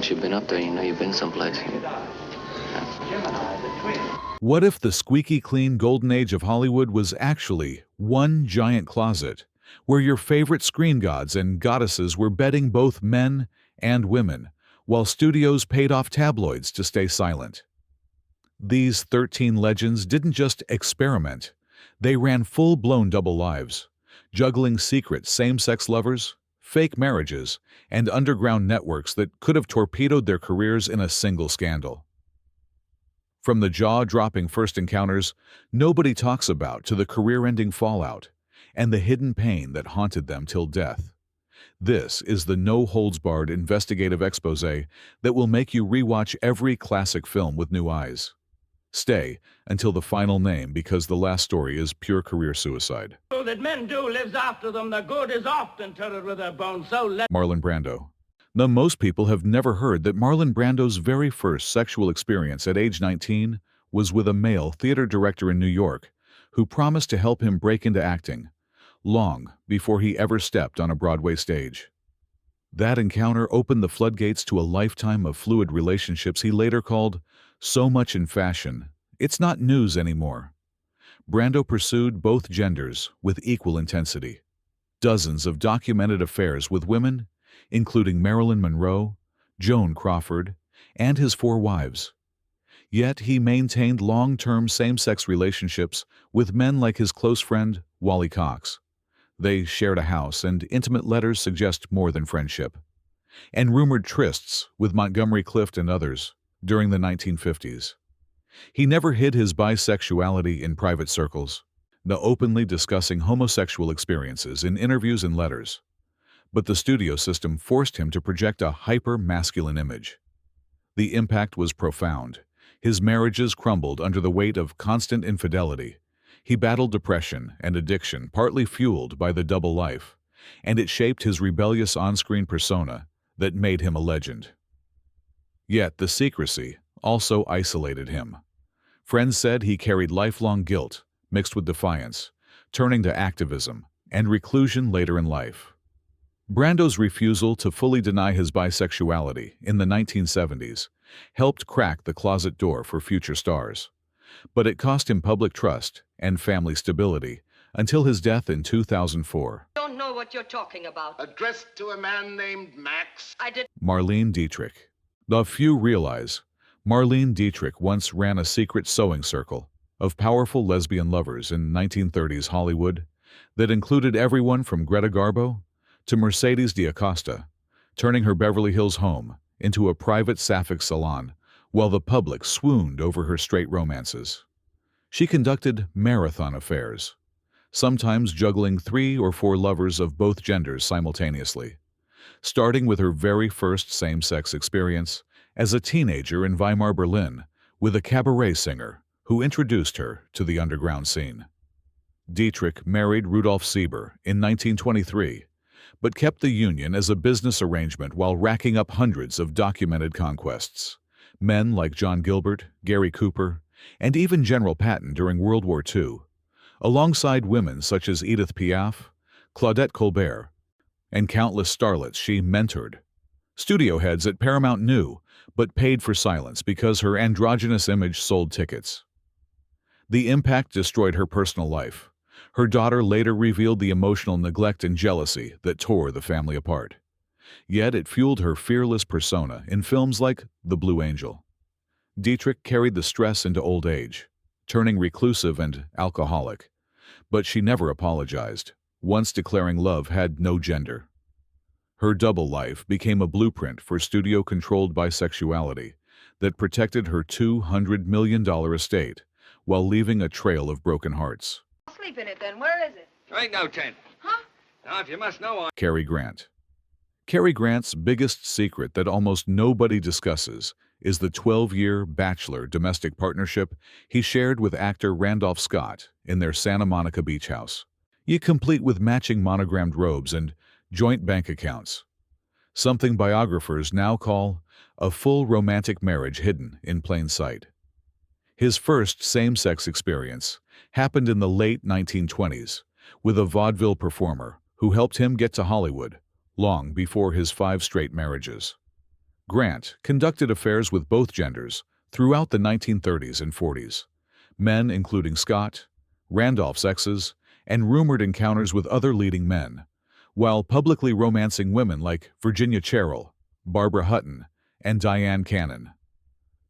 once you've been up there, you know you've been someplace. What if the squeaky clean golden age of Hollywood was actually one giant closet, where your favorite screen gods and goddesses were bedding both men and women, while studios paid off tabloids to stay silent? These 13 legends didn't just experiment. They ran full-blown double lives, juggling secret same-sex lovers, fake marriages, and underground networks that could have torpedoed their careers in a single scandal. From the jaw-dropping first encounters nobody talks about to the career-ending fallout and the hidden pain that haunted them till death. This is the no-holds-barred investigative exposé that will make you rewatch every classic film with new eyes. Stay until the final name, because the last story is pure career suicide. That men do lives after them, the good is often turret with their bones, so let... Marlon Brando. Now, most people have never heard that Marlon Brando's very first sexual experience at age 19 was with a male theater director in New York who promised to help him break into acting, long before he ever stepped on a Broadway stage. That encounter opened the floodgates to a lifetime of fluid relationships he later called so much in fashion, it's not news anymore. Brando pursued both genders with equal intensity. Dozens of documented affairs with women, including Marilyn Monroe, Joan Crawford, and his 4 wives. Yet he maintained long-term same-sex relationships with men like his close friend, Wally Cox. They shared a house, and intimate letters suggest more than friendship. And rumored trysts with Montgomery Clift and others during the 1950s. He never hid his bisexuality in private circles, though openly discussing homosexual experiences in interviews and letters. But the studio system forced him to project a hyper-masculine image. The impact was profound. His marriages crumbled under the weight of constant infidelity. He battled depression and addiction, partly fueled by the double life, and it shaped his rebellious on-screen persona that made him a legend. Yet the secrecy also isolated him. Friends said he carried lifelong guilt mixed with defiance, turning to activism and reclusion later in life. Brando's refusal to fully deny his bisexuality in the 1970s helped crack the closet door for future stars, but it cost him public trust and family stability until his death in 2004. Don't know what you're talking about. Addressed to a man named Max. I did. Marlene Dietrich. The few realize Marlene Dietrich once ran a secret sewing circle of powerful lesbian lovers in 1930s Hollywood that included everyone from Greta Garbo to Mercedes D'Acosta, turning her Beverly Hills home into a private sapphic salon while the public swooned over her straight romances. She conducted marathon affairs, sometimes juggling 3 or 4 lovers of both genders simultaneously, starting with her very first same-sex experience as a teenager in Weimar, Berlin, with a cabaret singer who introduced her to the underground scene. Dietrich married Rudolf Sieber in 1923, but kept the union as a business arrangement while racking up hundreds of documented conquests. Men like John Gilbert, Gary Cooper, and even General Patton during World War II, alongside women such as Edith Piaf, Claudette Colbert, and countless starlets she mentored. Studio heads at Paramount knew, but paid for silence because her androgynous image sold tickets. The impact destroyed her personal life. Her daughter later revealed the emotional neglect and jealousy that tore the family apart. Yet it fueled her fearless persona in films like The Blue Angel. Dietrich carried the stress into old age, turning reclusive and alcoholic, but she never apologized, once declaring love had no gender. Her double life became a blueprint for studio-controlled bisexuality that protected her $200 million estate while leaving a trail of broken hearts. I'll sleep in it then. Where is it? There ain't no tent. Huh? Now, if you must know, Cary Grant. Cary Grant's biggest secret that almost nobody discusses is the 12-year bachelor domestic partnership he shared with actor Randolph Scott in their Santa Monica beach house. Complete with matching monogrammed robes and joint bank accounts. Something biographers now call a full romantic marriage hidden in plain sight. His first same-sex experience happened in the late 1920s with a vaudeville performer who helped him get to Hollywood long before his 5 straight marriages. Grant conducted affairs with both genders throughout the 1930s and 40s. Men including Scott, Randolph's exes, and rumored encounters with other leading men, while publicly romancing women like Virginia Cherrill, Barbara Hutton, and Diane Cannon.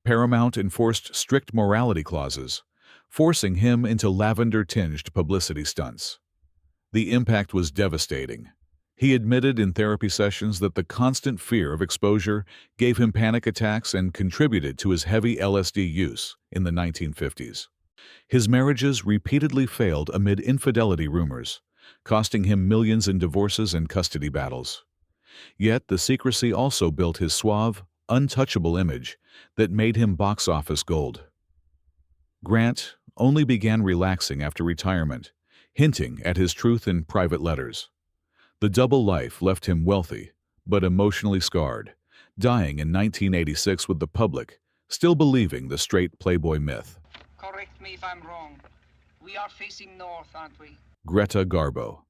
Paramount enforced strict morality clauses, forcing him into lavender-tinged publicity stunts. The impact was devastating. He admitted in therapy sessions that the constant fear of exposure gave him panic attacks and contributed to his heavy LSD use in the 1950s. His marriages repeatedly failed amid infidelity rumors, costing him millions in divorces and custody battles. Yet the secrecy also built his suave, untouchable image that made him box office gold. Grant only began relaxing after retirement, hinting at his truth in private letters. The double life left him wealthy, but emotionally scarred, dying in 1986 with the public still believing the straight playboy myth. Correct me if I'm wrong. We are facing north, aren't we? Greta Garbo.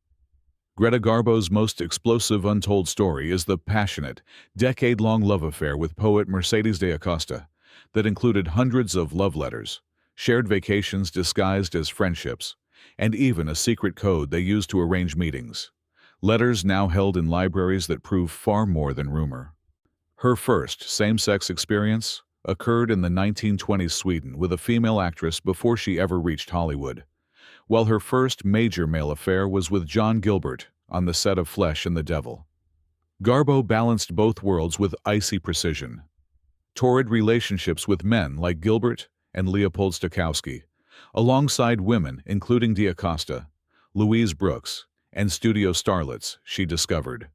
Greta Garbo's most explosive untold story is the passionate, decade-long love affair with poet Mercedes de Acosta that included hundreds of love letters, shared vacations disguised as friendships, and even a secret code they used to arrange meetings. Letters now held in libraries that prove far more than rumor. Her first same-sex experience occurred in the 1920s Sweden with a female actress before she ever reached Hollywood, while her first major male affair was with John Gilbert on the set of Flesh and the Devil. Garbo balanced both worlds with icy precision. Torrid relationships with men like Gilbert and Leopold Stokowski, alongside women including D'Acosta, Louise Brooks, and studio starlets she discovered.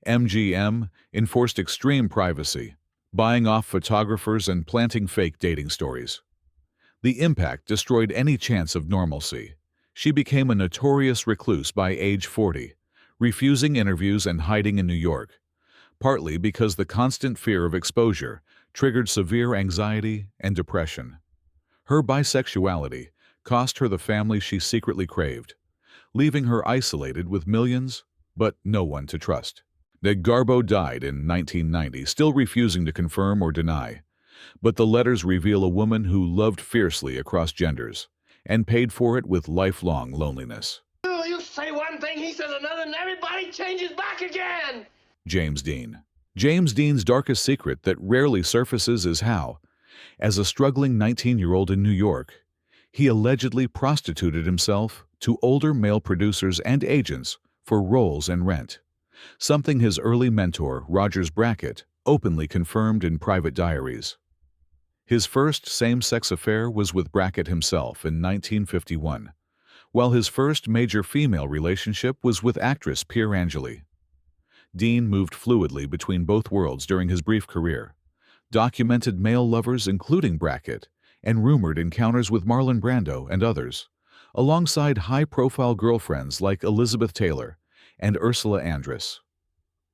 MGM enforced extreme privacy, buying off photographers and planting fake dating stories. The impact destroyed any chance of normalcy. She became a notorious recluse by age 40, refusing interviews and hiding in New York, partly because the constant fear of exposure triggered severe anxiety and depression. Her bisexuality cost her the family she secretly craved, leaving her isolated with millions, but no one to trust. Garbo died in 1990, still refusing to confirm or deny, but the letters reveal a woman who loved fiercely across genders and paid for it with lifelong loneliness. You say one thing, he says another, and everybody changes back again. James Dean. James Dean's darkest secret that rarely surfaces is how, as a struggling 19-year-old in New York, he allegedly prostituted himself to older male producers and agents for roles and rent, something his early mentor, Rogers Brackett, openly confirmed in private diaries. His first same-sex affair was with Brackett himself in 1951, while his first major female relationship was with actress Pier Angeli. Dean moved fluidly between both worlds during his brief career, documented male lovers including Brackett, and rumored encounters with Marlon Brando and others, alongside high-profile girlfriends like Elizabeth Taylor and Ursula Andress.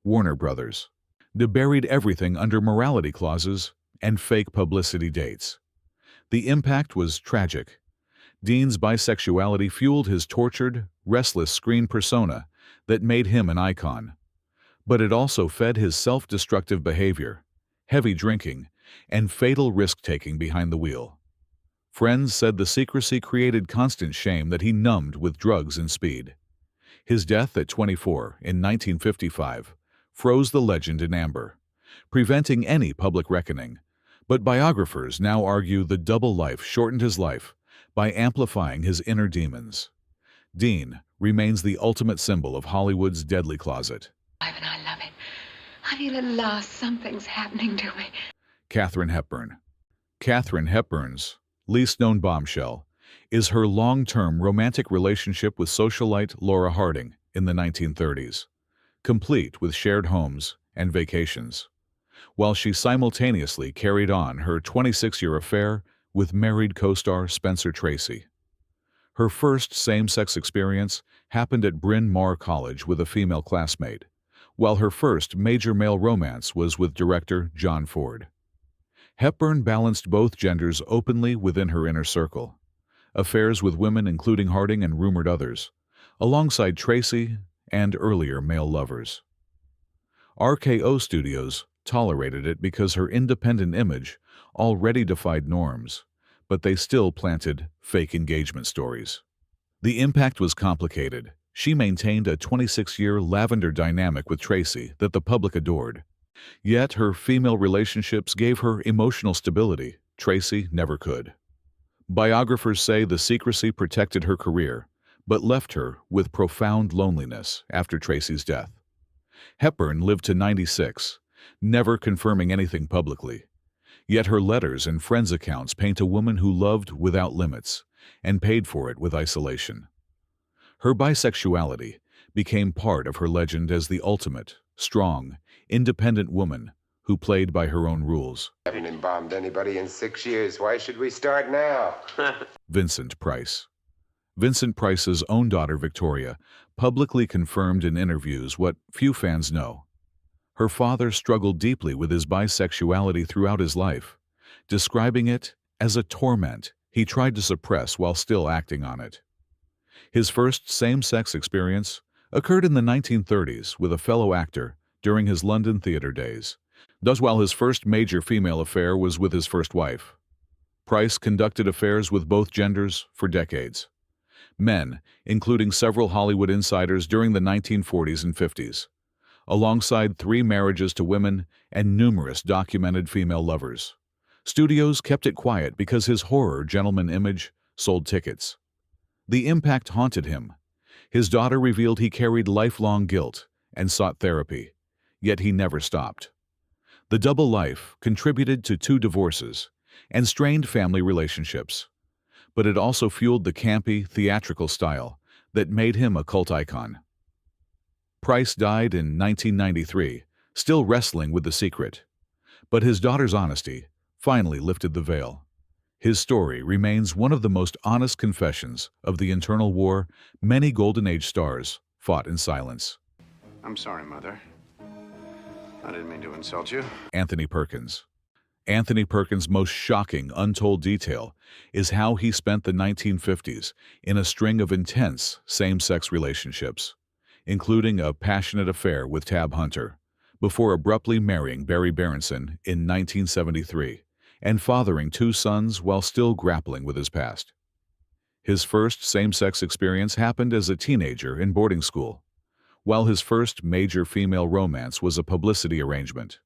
Warner Brothers. They buried everything under morality clauses and fake publicity dates. The impact was tragic. Dean's bisexuality fueled his tortured, restless screen persona that made him an icon. But it also fed his self-destructive behavior, heavy drinking, and fatal risk-taking behind the wheel. Friends said the secrecy created constant shame that he numbed with drugs and speed. His death at 24 in 1955 froze the legend in amber, preventing any public reckoning. But biographers now argue the double life shortened his life by amplifying his inner demons. Dean remains the ultimate symbol of Hollywood's deadly closet. And I love it. I feel at last something's happening to me. Katharine Hepburn. Katharine Hepburn's least-known bombshell is her long-term romantic relationship with socialite Laura Harding in the 1930s, complete with shared homes and vacations, while she simultaneously carried on her 26-year affair with married co-star Spencer Tracy. Her first same-sex experience happened at Bryn Mawr College with a female classmate, while her first major male romance was with director John Ford. Hepburn balanced both genders openly within her inner circle, affairs with women including Harding and rumored others, alongside Tracy and earlier male lovers. RKO Studios tolerated it because her independent image already defied norms, but they still planted fake engagement stories. The impact was complicated. She maintained a 26-year lavender dynamic with Tracy that the public adored. Yet her female relationships gave her emotional stability Tracy never could. Biographers say the secrecy protected her career, but left her with profound loneliness after Tracy's death. Hepburn lived to 96, never confirming anything publicly. Yet her letters and friends' accounts paint a woman who loved without limits and paid for it with isolation. Her bisexuality became part of her legend as the ultimate, strong, independent woman who played by her own rules. Haven't embalmed anybody in 6 years. Why should we start now? Vincent Price. Vincent Price's own daughter, Victoria, publicly confirmed in interviews what few fans know. Her father struggled deeply with his bisexuality throughout his life, describing it as a torment he tried to suppress while still acting on it. His first same-sex experience occurred in the 1930s with a fellow actor during his London theater days, thus while his first major female affair was with his first wife. Price conducted affairs with both genders for decades. Men, including several Hollywood insiders during the 1940s and 50s, alongside 3 marriages to women and numerous documented female lovers. Studios kept it quiet because his horror gentleman image sold tickets. The impact haunted him. His daughter revealed he carried lifelong guilt and sought therapy, yet he never stopped. The double life contributed to 2 divorces and strained family relationships, but it also fueled the campy, theatrical style that made him a cult icon. Price died in 1993, still wrestling with the secret, but his daughter's honesty finally lifted the veil. His story remains one of the most honest confessions of the internal war many Golden Age stars fought in silence. I'm sorry, Mother. I didn't mean to insult you. Anthony Perkins. Anthony Perkins' most shocking, untold detail is how he spent the 1950s in a string of intense same-sex relationships, including a passionate affair with Tab Hunter, before abruptly marrying Barry Berenson in 1973 and fathering 2 sons while still grappling with his past. His first same-sex experience happened as a teenager in boarding school, while his first major female romance was a publicity arrangement.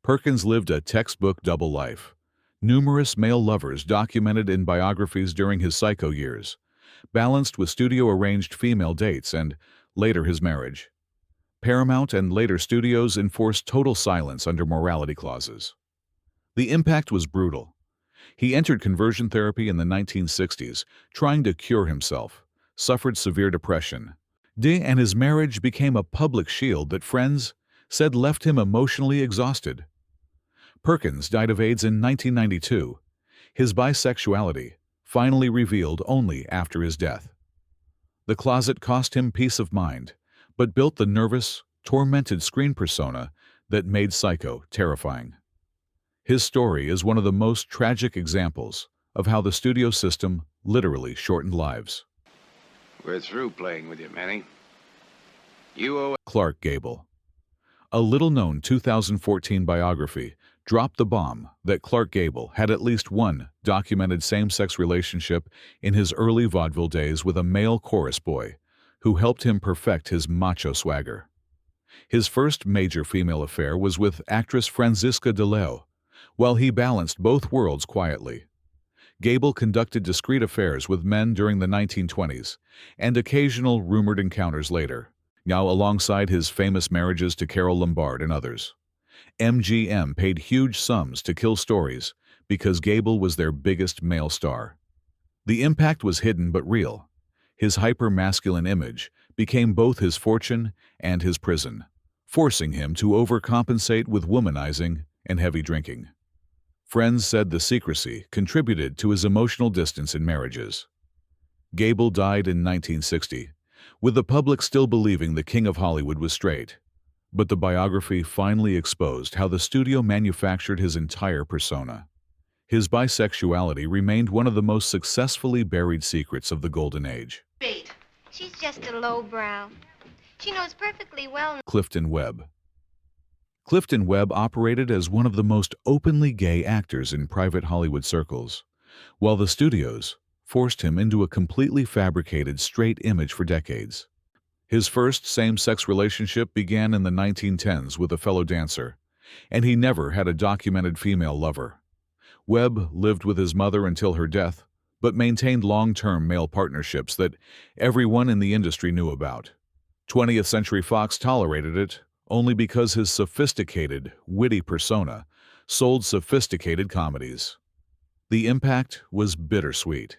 Perkins lived a textbook double life. Numerous male lovers documented in biographies during his psycho years, balanced with studio-arranged female dates and, later, his marriage. Paramount and later studios enforced total silence under morality clauses. The impact was brutal. He entered conversion therapy in the 1960s, trying to cure himself, suffered severe depression, and his marriage became a public shield that friends said left him emotionally exhausted. Perkins died of AIDS in 1992, his bisexuality finally revealed only after his death. The closet cost him peace of mind, but built the nervous, tormented screen persona that made Psycho terrifying. His story is one of the most tragic examples of how the studio system literally shortened lives. We're through playing with you, Manny. You owe... Clark Gable. A little-known 2014 biography dropped the bomb that Clark Gable had at least one documented same-sex relationship in his early vaudeville days with a male chorus boy who helped him perfect his macho swagger. His first major female affair was with actress Franziska de Leo, while he balanced both worlds quietly. Gable conducted discreet affairs with men during the 1920s and occasional rumored encounters later, now alongside his famous marriages to Carole Lombard and others. MGM paid huge sums to kill stories because Gable was their biggest male star. The impact was hidden but real. His hyper-masculine image became both his fortune and his prison, forcing him to overcompensate with womanizing and heavy drinking. Friends said the secrecy contributed to his emotional distance in marriages. Gable died in 1960, with the public still believing the King of Hollywood was straight. But the biography finally exposed how the studio manufactured his entire persona. His bisexuality remained one of the most successfully buried secrets of the Golden Age. She's just a lowbrow. She knows perfectly well. Clifton Webb. Clifton Webb operated as one of the most openly gay actors in private Hollywood circles, while the studios forced him into a completely fabricated straight image for decades. His first same-sex relationship began in the 1910s with a fellow dancer, and he never had a documented female lover. Webb lived with his mother until her death, but maintained long-term male partnerships that everyone in the industry knew about. 20th Century Fox tolerated it only because his sophisticated, witty persona sold sophisticated comedies. The impact was bittersweet.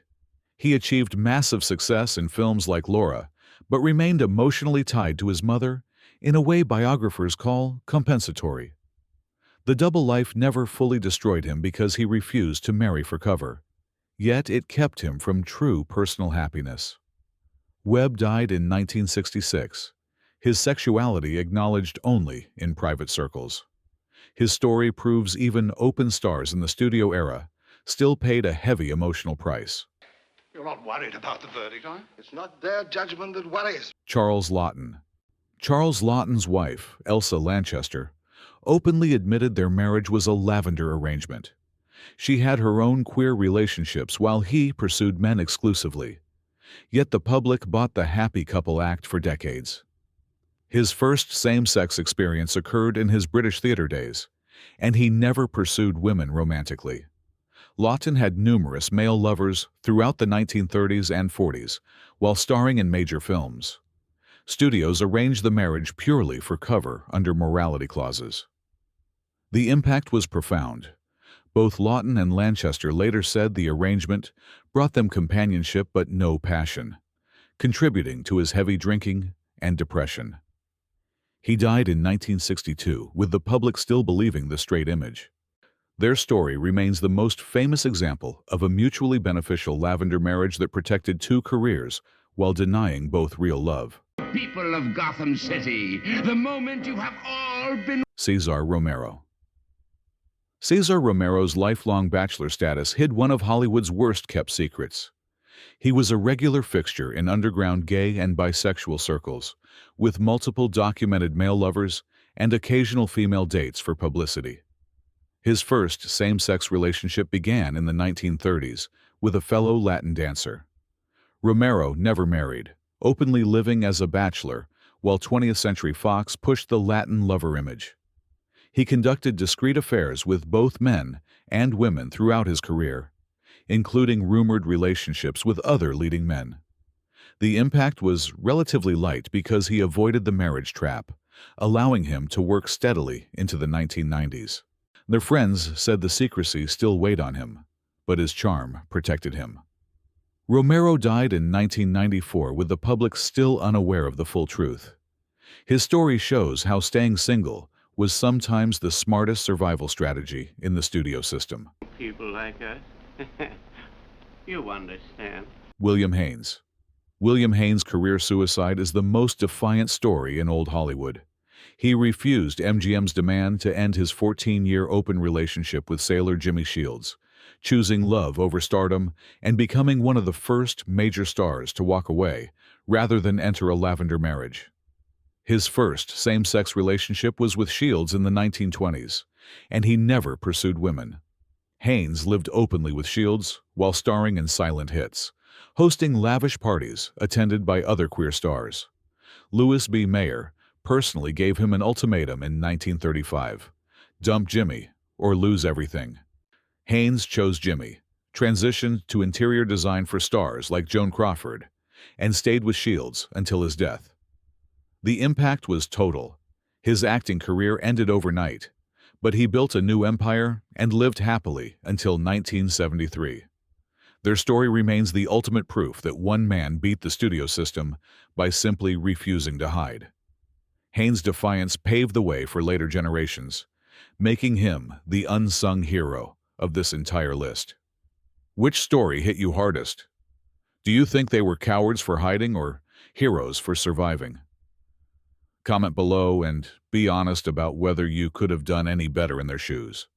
He achieved massive success in films like Laura, but remained emotionally tied to his mother in a way biographers call compensatory. The double life never fully destroyed him because he refused to marry for cover, yet it kept him from true personal happiness. Webb died in 1966, his sexuality acknowledged only in private circles. His story proves even open stars in the studio era still paid a heavy emotional price. You're not worried about the verdict, are you? It's not their judgment that worries. Charles Laughton. Charles Laughton's wife, Elsa Lanchester, openly admitted their marriage was a lavender arrangement. She had her own queer relationships while he pursued men exclusively. Yet the public bought the happy couple act for decades. His first same-sex experience occurred in his British theater days, and he never pursued women romantically. Laughton had numerous male lovers throughout the 1930s and 40s, while starring in major films. Studios arranged the marriage purely for cover under morality clauses. The impact was profound. Both Laughton and Lanchester later said the arrangement brought them companionship but no passion, contributing to his heavy drinking and depression. He died in 1962, with the public still believing the straight image. Their story remains the most famous example of a mutually beneficial lavender marriage that protected two careers while denying both real love. People of Gotham City, the moment you have all been... Cesar Romero. Cesar Romero's lifelong bachelor status hid one of Hollywood's worst-kept secrets. He was a regular fixture in underground gay and bisexual circles, with multiple documented male lovers and occasional female dates for publicity. His first same-sex relationship began in the 1930s with a fellow Latin dancer. Romero never married, openly living as a bachelor, while 20th Century Fox pushed the Latin lover image. He conducted discreet affairs with both men and women throughout his career, including rumored relationships with other leading men. The impact was relatively light because he avoided the marriage trap, allowing him to work steadily into the 1990s. Their friends said the secrecy still weighed on him, but his charm protected him. Romero died in 1994 with the public still unaware of the full truth. His story shows how staying single was sometimes the smartest survival strategy in the studio system. People like us, you understand. William Haynes. William Haynes' career suicide is the most defiant story in old Hollywood. He refused MGM's demand to end his 14-year open relationship with sailor Jimmy Shields, choosing love over stardom and becoming one of the first major stars to walk away rather than enter a lavender marriage. His first same-sex relationship was with Shields in the 1920s, and he never pursued women. Haynes lived openly with Shields while starring in silent hits, hosting lavish parties attended by other queer stars. Louis B. Mayer personally gave him an ultimatum in 1935: dump Jimmy or lose everything. Haynes chose Jimmy, transitioned to interior design for stars like Joan Crawford, and stayed with Shields until his death. The impact was total. His acting career ended overnight, but he built a new empire and lived happily until 1973. Their story remains the ultimate proof that one man beat the studio system by simply refusing to hide. Haynes' defiance paved the way for later generations, making him the unsung hero of this entire list. Which story hit you hardest? Do you think they were cowards for hiding or heroes for surviving? Comment below and be honest about whether you could have done any better in their shoes.